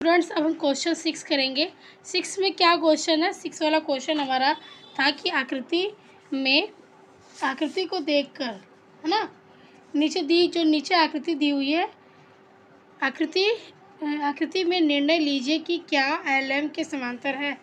Students, अब हम question 6 करेंगे। 6 में क्या क्वेश्चन है? 6 वाला क्वेश्चन हमारा था कि आकृति को देखकर, है ना, नीचे आकृति दी हुई है, आकृति में निर्णय लीजिए कि क्या LM के समांतर है।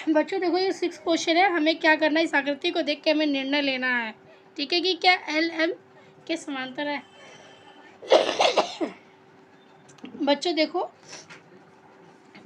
बच्चों देखो, ये 6 क्वेश्चन है, हमें क्या करना है, इस आकृति को देख के हमें निर्णय लेना है, ठीक है, कि क्या LM के समांतर है। बच्चों देखो,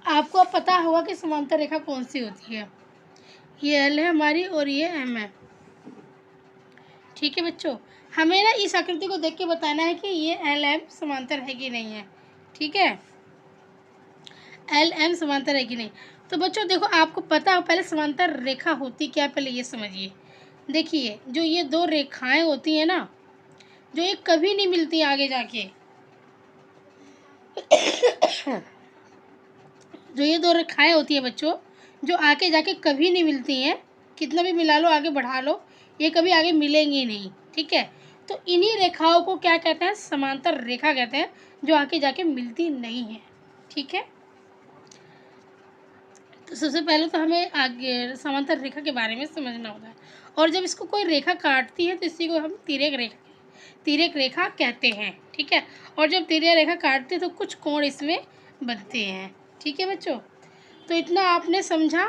आपको अब पता होगा कि समांतर रेखा कौन सी होती है। ये L है हमारी और ये M है, ठीक है बच्चों। हमें ना इस आकृति को देख के बताना है कि ये LM समांतर है कि नहीं है, ठीक है, LM समांतर है कि नहीं। तो बच्चों देखो, आपको पता हो पहले समांतर रेखा होती क्या, पहले ये समझिए। देखिए, जो ये दो रेखाएं होती हैं ना, जो ये कभी नहीं मिलती आगे जाके, जो ये दो रेखाएं होती है बच्चों, जो आगे जाके कभी नहीं मिलती हैं, कितना भी मिला लो, आगे बढ़ा लो, ये कभी आगे मिलेंगी नहीं, ठीक है। तो इन्हीं रेखाओं को क्या कहते हैं? समांतर रेखा कहते हैं, जो आगे जाके मिलती नहीं है, ठीक है। तो सबसे पहले तो हमें आगे समांतर रेखा के बारे में समझना होता है, और जब इसको कोई रेखा काटती है तो इसी को हम तिर्यक रेखा कहते हैं, ठीक है। और जब तिर्यक रेखा काटते हैं तो कुछ कोण इसमें बनते हैं, ठीक है बच्चों। तो इतना आपने समझा।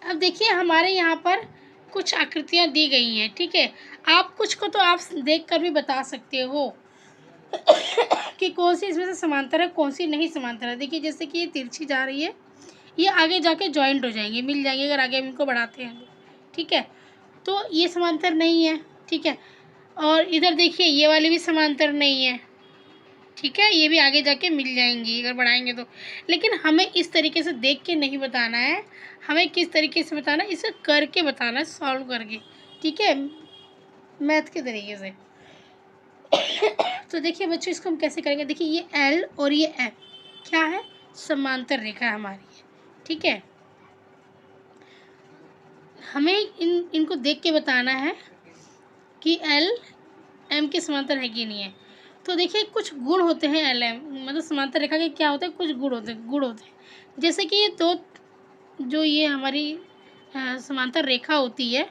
अब देखिए, हमारे यहाँ पर कुछ आकृतियाँ दी गई हैं, ठीक है। आप कुछ को तो आप देख कर भी बता सकते हो कि कौन सी इसमें से समांतर है, कौन सी नहीं समांतर है। देखिए, जैसे कि ये तिरछी जा रही है, ये आगे जाके जॉइंट हो जाएंगे, मिल जाएंगे अगर आगे हम इनको बढ़ाते हैं, ठीक है। तो ये समांतर नहीं है, ठीक है। और इधर देखिए, ये वाली भी समांतर नहीं है, ठीक है, ये भी आगे जाके मिल जाएंगी अगर बढ़ाएंगे तो। लेकिन हमें इस तरीके से देख के नहीं बताना है, हमें किस तरीके से बताना है, इसे करके बताना है, सॉल्व करके, ठीक है, मैथ के तरीके से। तो देखिए बच्चों, इसको हम कैसे करेंगे। देखिए, ये L और ये M क्या है? समांतर रेखा हमारी है, ठीक है। हमें इनको देख के बताना है कि L M के समांतर है कि नहीं है। तो देखिए, कुछ गुण होते हैं LM, मतलब समांतर रेखा के क्या होते हैं, कुछ गुण होते हैं। जैसे कि ये दो, जो ये हमारी समांतर रेखा होती है,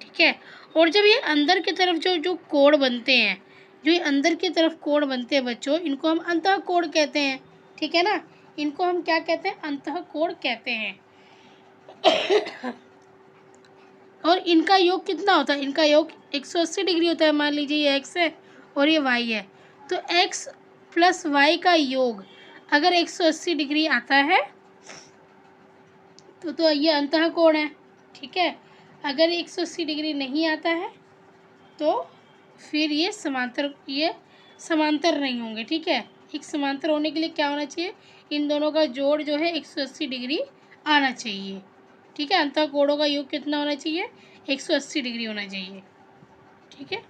ठीक है, और जब ये अंदर की तरफ जो कोण बनते हैं, जो ये अंदर की तरफ कोण बनते हैं बच्चों, इनको हम अंतःकोण कहते हैं, ठीक है ना। इनको हम क्या कहते हैं? अंतःकोण कहते हैं। और इनका योग कितना होता है? इनका योग 180 डिग्री होता है। मान लीजिए ये x है और ये y है, तो x प्लस y का योग अगर 180 डिग्री आता है तो ये अंतःकोण है, ठीक है। अगर 180 डिग्री नहीं आता है तो फिर ये समांतर नहीं होंगे, ठीक है। एक समांतर होने के लिए क्या होना चाहिए? इन दोनों का जोड़ जो है 180 डिग्री आना चाहिए, ठीक है। अंतःकोणों का योग कितना होना चाहिए? 180 डिग्री होना चाहिए, ठीक है।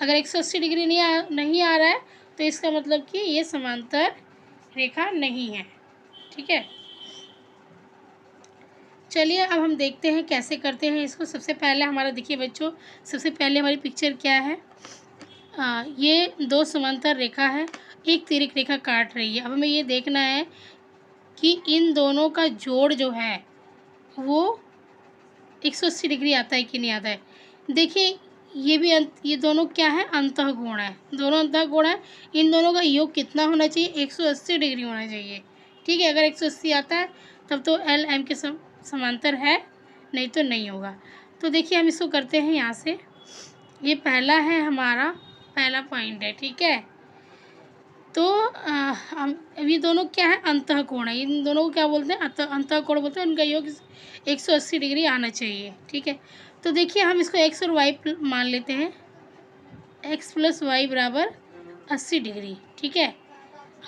अगर 180 डिग्री नहीं आ रहा है तो इसका मतलब कि ये समांतर रेखा नहीं है, ठीक है। चलिए, अब हम देखते हैं कैसे करते हैं इसको। सबसे पहले हमारा, देखिए बच्चों, सबसे पहले हमारी पिक्चर क्या है? ये दो समांतर रेखा है, एक तिर्यक रेखा काट रही है। अब हमें ये देखना है कि इन दोनों का जोड़ जो है वो 180 डिग्री आता है कि नहीं आता है। देखिए, ये दोनों क्या है? अंतःकोण है, दोनों अंतःकोण है। इन दोनों का योग कितना होना चाहिए? 180 डिग्री होना चाहिए, ठीक है। अगर 180 आता है तब तो LM के समांतर है, नहीं तो नहीं होगा। तो देखिए, हम इसको करते हैं यहाँ से। ये पहला है, हमारा पहला पॉइंट है, ठीक है। तो हम ये दोनों क्या है? अंतःकोण है। इन दोनों को क्या बोलते हैं? अंतःकोण बोलते हैं। उनका योग 180 डिग्री आना चाहिए, ठीक है। तो देखिए, हम इसको x और y मान लेते हैं, x प्लस वाई बराबर 80 डिग्री, ठीक है।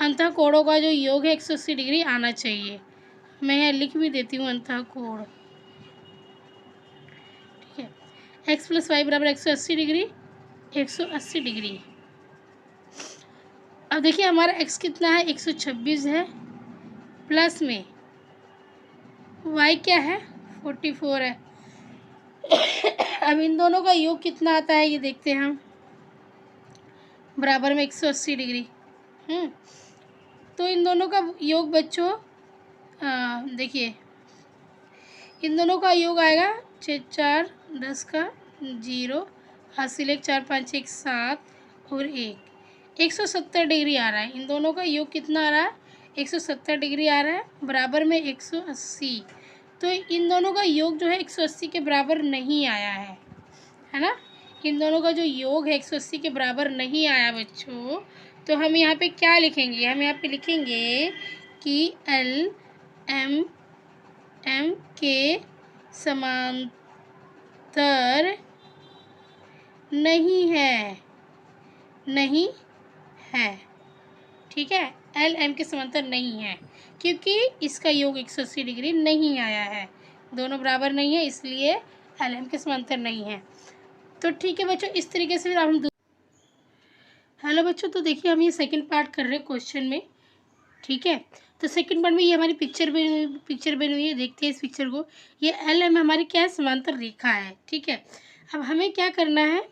अंतःकोणों का जो योग है 180 डिग्री आना चाहिए। मैं यहाँ लिख भी देती हूँ अंतःकोण, ठीक है। x प्लस वाई बराबर 180 डिग्री, 180 डिग्री। अब देखिए, हमारा x कितना है? 126 है, प्लस में y क्या है? 44 है। अब इन दोनों का योग कितना आता है ये देखते हैं हम, बराबर में 180 डिग्री। तो इन दोनों का योग बच्चों देखिए, इन दोनों का योग आएगा 6 4 10 का 0, हासिल 1 4 5 1 7 और 170 डिग्री आ रहा है। इन दोनों का योग कितना आ रहा है? 170 डिग्री आ रहा है, बराबर में 180। तो इन दोनों का योग जो है 180 के बराबर नहीं आया है ना। इन दोनों का जो योग है 180 के बराबर नहीं आया बच्चों। तो हम यहाँ पे क्या लिखेंगे? हम यहाँ पे लिखेंगे कि एल एम के समांतर नहीं है, नहीं है, ठीक है। एल एम के समांतर नहीं है क्योंकि इसका योग 180 डिग्री नहीं आया है, दोनों बराबर नहीं है, इसलिए एल एम के समांतर नहीं है। तो ठीक है बच्चों, इस तरीके से फिर हम हेलो बच्चों, तो देखिए हम ये सेकंड पार्ट कर रहे हैं क्वेश्चन में, ठीक है। तो सेकंड पार्ट में ये हमारी पिक्चर बनी हुई है, देखते हैं इस पिक्चर को। ये एल एम हमारी क्या है? समांतर रेखा है, ठीक है। अब हमें क्या करना है?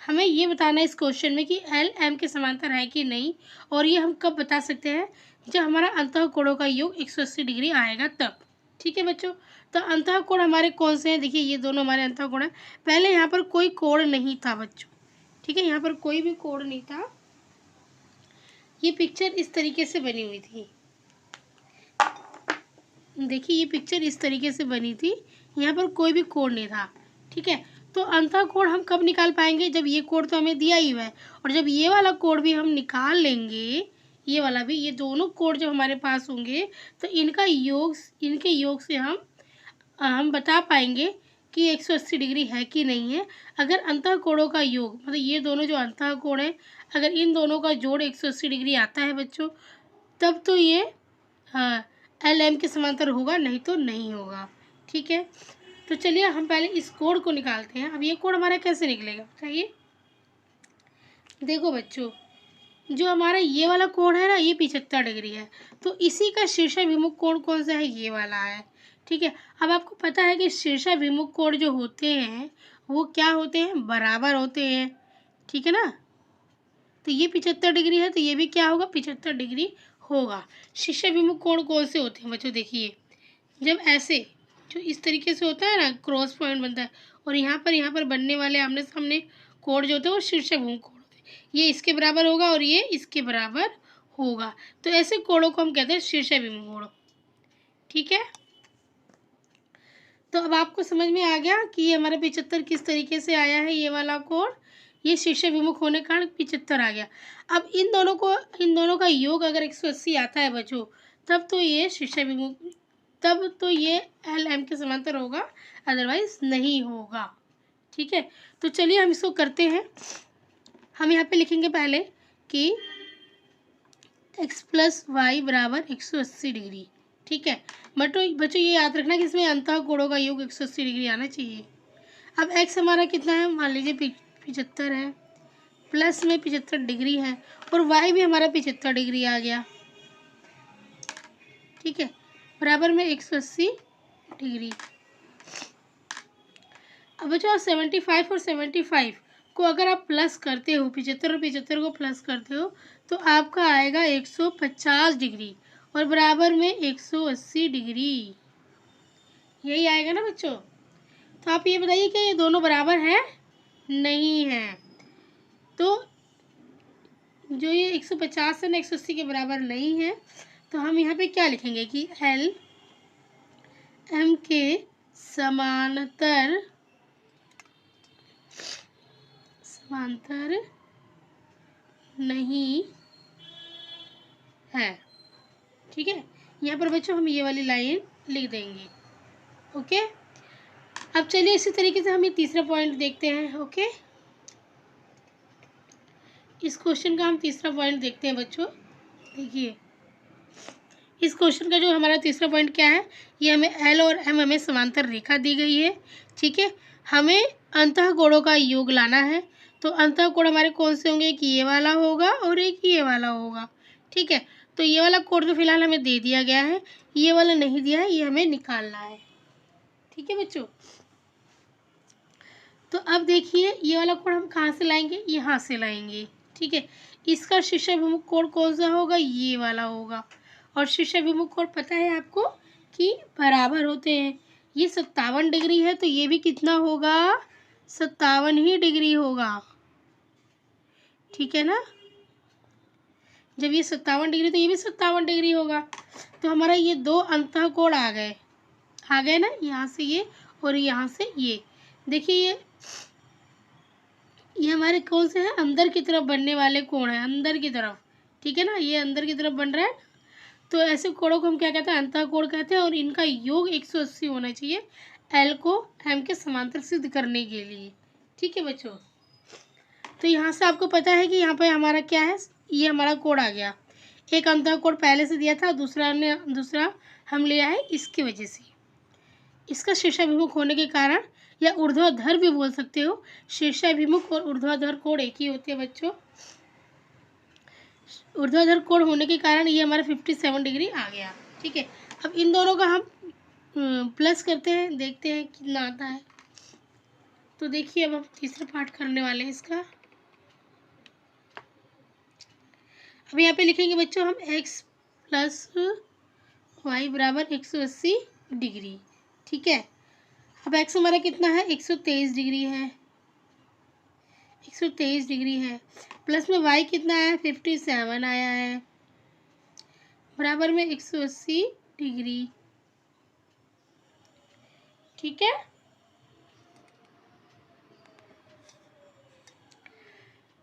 हमें ये बताना है इस क्वेश्चन में कि एल एम के समांतर है कि नहीं, और ये हम कब बता सकते हैं? जब हमारा अंतःकोणों का योग 180 डिग्री आएगा तब, ठीक है बच्चों। तो अंतःकोण हमारे कौन से हैं? देखिए ये दोनों हमारे अंतःकोण हैं। पहले यहाँ पर कोई कोण नहीं था बच्चों, ठीक है, यहाँ पर कोई भी कोण नहीं था। ये पिक्चर इस तरीके से बनी हुई थी, देखिए ये पिक्चर इस तरीके से बनी थी, यहाँ पर कोई भी कोण नहीं था, ठीक है। तो अंतःकोण हम कब निकाल पाएंगे? जब ये कोण तो हमें दिया ही हुआ है, और जब ये वाला कोण भी हम निकाल लेंगे, ये वाला भी, ये दोनों कोण जब हमारे पास होंगे तो इनका योग, इनके योग से हम बता पाएंगे कि 180 डिग्री है कि नहीं है। अगर अंतःकोणों का योग, मतलब ये दोनों जो अंतःकोण है, अगर इन दोनों का जोड़ 180 डिग्री आता है बच्चों, तब तो ये एल एम के समांतर होगा, नहीं तो नहीं होगा, ठीक है। तो चलिए हम पहले इस कोण को निकालते हैं। अब ये कोण हमारा कैसे निकलेगा बताइए? देखो बच्चों, जो हमारा ये वाला कोण है ना, ये 75 डिग्री है, तो इसी का शीर्षाभिमुख कोण कौन सा है? ये वाला है, ठीक है। अब आपको पता है कि शीर्षाभिमुख कोण जो होते हैं वो क्या होते हैं? बराबर होते हैं, ठीक है ना। तो ये 75 डिग्री है, तो ये भी क्या होगा? 75 डिग्री होगा। शीर्षाभिमुख कोण कौन से होते हैं बच्चों? देखिए, जब ऐसे, जो इस तरीके से होता है ना, क्रॉस पॉइंट बनता है, और यहाँ पर बनने वाले आमने सामने कोण जो होते हैं वो शीर्षाभिमुख कोण होते हैं। ये इसके बराबर होगा और ये इसके बराबर होगा, तो ऐसे कोणों को हम कहते हैं शीर्षाभिमुख कोण, ठीक है। तो अब आपको समझ में आ गया कि ये हमारा 75 किस तरीके से आया है। ये वाला कोण, ये शीर्षाभिमुख होने के कारण 75 आ गया। अब इन दोनों का योग अगर 180 आता है बच्चों, तब तो ये शीर्षाभिमुख, तब तो ये एल एम के समांतर होगा, अदरवाइज नहीं होगा, ठीक है। तो चलिए हम इसको करते हैं। हम यहाँ पे लिखेंगे पहले कि x + y = 180 डिग्री, ठीक है। बच्चों ये याद रखना कि इसमें अंतःकोणों का योग 180 डिग्री आना चाहिए। अब x हमारा कितना है? मान लीजिए 75 है, प्लस में 75 डिग्री है, और y भी हमारा 75 डिग्री आ गया, ठीक है, बराबर में 180 डिग्री। अब बच्चों 75 और 75 को अगर आप प्लस करते हो, 75 और 75 को प्लस करते हो, तो आपका आएगा 150 डिग्री, और बराबर में 180 डिग्री, यही आएगा ना बच्चों। तो आप ये बताइए कि ये दोनों बराबर है? नहीं है। तो जो ये 150 है ना, 180 के बराबर नहीं है, तो हम यहाँ पे क्या लिखेंगे कि एल एम के समांतर नहीं है, ठीक है। यहाँ पर बच्चों हम ये वाली लाइन लिख देंगे, ओके। अब चलिए इसी तरीके से हम ये तीसरा पॉइंट देखते हैं, ओके। इस क्वेश्चन का हम तीसरा पॉइंट देखते हैं बच्चों। देखिए इस क्वेश्चन का जो हमारा तीसरा पॉइंट क्या है, ये हमें एल और एम हमें समांतर रेखा दी गई है, ठीक है। हमें अंतःकोणों का योग लाना है, तो अंतःकोण हमारे कौन से होंगे? कि ये वाला होगा और एक ये वाला होगा, ठीक है। तो ये वाला कोण तो फिलहाल हमें दे दिया गया है, ये वाला नहीं दिया है, ये हमें निकालना है, ठीक है बच्चों। तो अब देखिए ये वाला कोण हम कहाँ से लाएंगे? यहाँ से लाएंगे, ठीक है। इसका शीर्षाभिमुख कोण कौन सा होगा? ये वाला होगा। और शीर्षाभिमुख कोण पता है आपको कि बराबर होते हैं। ये 57 डिग्री है तो ये भी कितना होगा? 57 ही डिग्री होगा, ठीक है ना। जब ये 57 डिग्री तो ये भी 57 डिग्री होगा। तो हमारा ये दो अंतःकोण आ गए ना, यहाँ से ये और यहाँ से ये। देखिए ये हमारे कौन से हैं? अंदर की तरफ बनने वाले कोण हैं, अंदर की तरफ, ठीक है ना। ये अंदर की तरफ बन रहा है तो ऐसे कोणों को हम क्या कहते हैं? अंतःकोण कहते हैं। और इनका योग 180 होना चाहिए एल को एम के समांतर सिद्ध करने के लिए, ठीक है बच्चों। तो यहाँ से आपको पता है कि यहाँ पे हमारा क्या है? ये हमारा कोण आ गया। एक अंतःकोण पहले से दिया था, दूसरा हम लिया है इसकी वजह से। इसका शीर्षाभिमुख होने के कारण, या ऊर्ध्वाधर भी बोल सकते हो, शीर्षाभिमुख और ऊर्ध्वाधर कोण एक ही होते हैं बच्चों। ऊर्ध्वाधर कोण होने के कारण ये हमारा 57 डिग्री आ गया, ठीक है। अब इन दोनों का हम प्लस करते हैं, देखते हैं कितना आता है। तो देखिए अब हम तीसरा पार्ट करने वाले हैं इसका। अब यहाँ पे लिखेंगे बच्चों हम x प्लस वाई बराबर 180 डिग्री, ठीक है। अब x हमारा कितना है? 123 डिग्री है, 123 डिग्री है। प्लस में y कितना है? 57 आया है, बराबर में 180 डिग्री, ठीक है।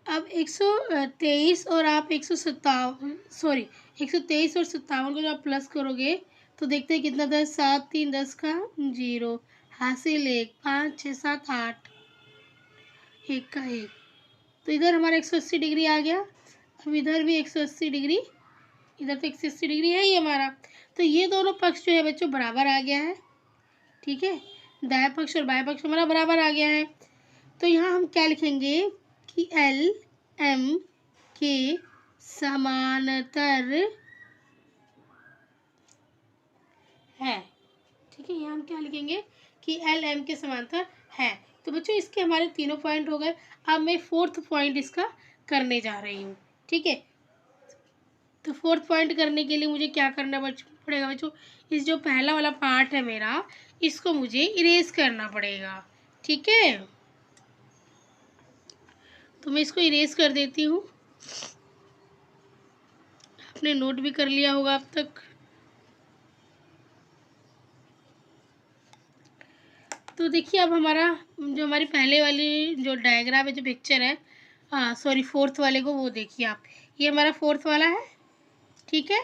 अब 123 और आप 123 और 57 को जब आप प्लस करोगे तो देखते हैं कितना था? 7 3 10 का 0, हासिल 1, 5 6 7 8, 1 का 1। तो इधर हमारा 180 डिग्री आ गया। अब इधर भी 180 डिग्री, इधर तो 180 डिग्री है ही हमारा। तो ये दोनों पक्ष जो है बच्चों बराबर आ गया है, ठीक है। दायां पक्ष और बायां पक्ष हमारा बराबर आ गया है। तो यहाँ हम क्या लिखेंगे कि एल एम के समांतर है, ठीक है। यहाँ हम क्या लिखेंगे कि एल एम के समांतर है। तो बच्चों इसके हमारे तीनों पॉइंट हो गए। अब मैं फोर्थ पॉइंट इसका करने जा रही हूँ, ठीक है। तो फोर्थ पॉइंट करने के लिए मुझे क्या करना पड़ेगा बच्चों? इस जो पहला वाला पार्ट है मेरा, इसको मुझे इरेज करना पड़ेगा, ठीक है। तो मैं इसको इरेज कर देती हूँ। आपने नोट भी कर लिया होगा अब तक। तो देखिए अब हमारा जो हमारी पहले वाली जो डायग्राम है, जो पिक्चर है, सॉरी फोर्थ वाले को वो देखिए आप। ये हमारा फोर्थ वाला है, ठीक है।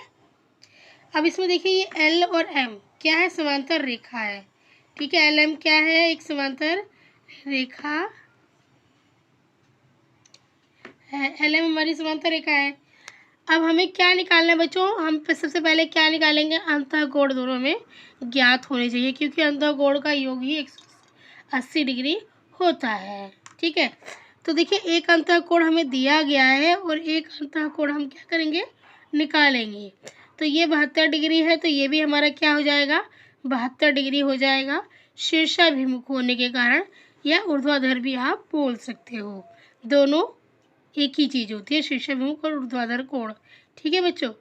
अब इसमें देखिए ये एल और एम क्या है? समांतर रेखा है, ठीक है। एल एम क्या है? एक समांतर रेखा है, एल एम हमारी समांतर रेखा है। अब हमें क्या निकालना है बच्चों? हम सबसे पहले क्या निकालेंगे? अंतःकोण दोनों में ज्ञात होने चाहिए, क्योंकि अंतःकोण का योग ही 180 डिग्री होता है, ठीक है। तो देखिए एक अंतःकोण हमें दिया गया है और एक अंतःकोण हम क्या करेंगे? निकालेंगे। तो ये 72 डिग्री है, तो ये भी हमारा क्या हो जाएगा? 72 डिग्री हो जाएगा, शीर्षाभिमुख होने के कारण, या ऊर्ध्वाधर भी आप बोल सकते हो। दोनों एक ही चीज़ होती है, शीर्षाभिमुख और ऊर्ध्वाधर कोण, ठीक है बच्चों।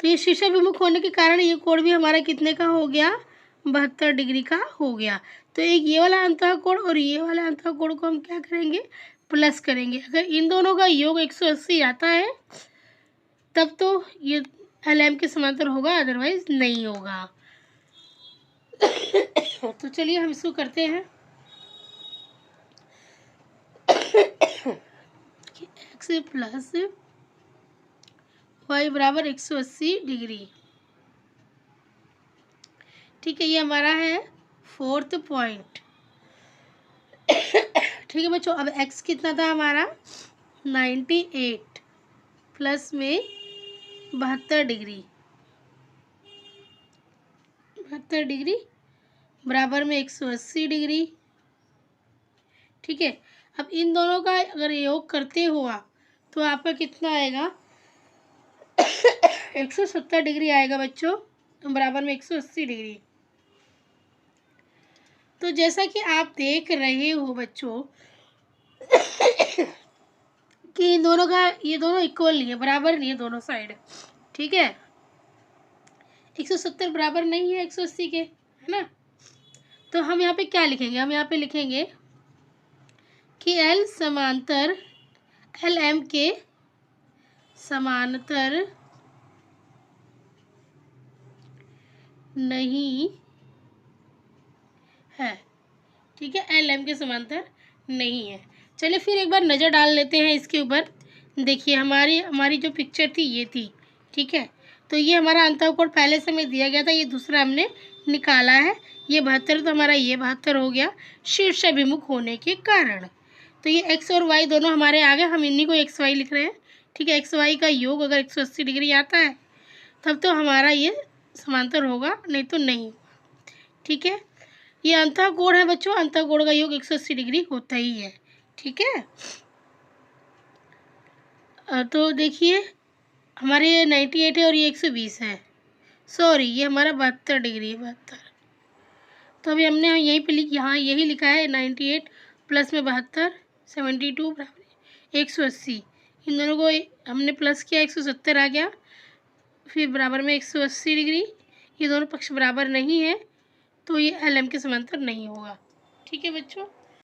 तो ये शीर्षाभिमुख होने के कारण ये कोण भी हमारा कितने का हो गया? 72 डिग्री का हो गया। तो एक ये वाला अंतःकोण और ये वाला अंतःकोण को हम क्या करेंगे? प्लस करेंगे। अगर इन दोनों का योग 180 आता है तब तो ये एल एम के समांतर होगा, अदरवाइज नहीं होगा। तो चलिए हम इसको करते हैं। एक्स प्लस वाई बराबर 180 डिग्री, ठीक है। ये हमारा है फोर्थ पॉइंट, ठीक है बच्चों। अब x कितना था हमारा? 98 प्लस में 72 डिग्री, 72 डिग्री बराबर में 180 डिग्री, ठीक है। अब इन दोनों का अगर योग करते हुआ तो आपका कितना आएगा? 170 डिग्री आएगा बच्चों, बराबर में 180 डिग्री। तो जैसा कि आप देख रहे हो बच्चों कि इन दोनों का ये दोनों इक्वल नहीं है, बराबर नहीं है दोनों साइड, ठीक है। 170 बराबर नहीं है 180 के, है ना। तो हम यहाँ पे क्या लिखेंगे, हम यहाँ पे लिखेंगे कि L समांतर LM के समांतर नहीं है, ठीक है। LM के समांतर नहीं है। चलिए फिर एक बार नज़र डाल लेते हैं इसके ऊपर। देखिए हमारी जो पिक्चर थी ये थी, ठीक है। तो ये हमारा अंतःकोण पहले से हमें दिया गया था, ये दूसरा हमने निकाला है। ये 72 तो हमारा ये 72 हो गया शीर्षाभिमुख होने के कारण। तो ये x और y दोनों हमारे आ गए, हम इन्हीं को xy लिख रहे हैं, ठीक है। xy का योग अगर 180 डिग्री आता है तब तो हमारा ये समांतर होगा, नहीं तो नहीं, ठीक है। ये अंतःकोण है बच्चों, अंतःकोण का योग 180 डिग्री होता ही है, ठीक है। तो देखिए हमारे ये 98 है और ये 120 है, सॉरी ये हमारा 72 डिग्री है, 72। तो अभी हमने यहीं पे यहाँ यही लिखा है 98 प्लस में 72, 72 बराबर 180। इन दोनों को हमने प्लस किया, 170 आ गया, फिर बराबर में 180 डिग्री। ये दोनों पक्ष बराबर नहीं है तो ये LM के समांतर नहीं होगा, ठीक है बच्चों।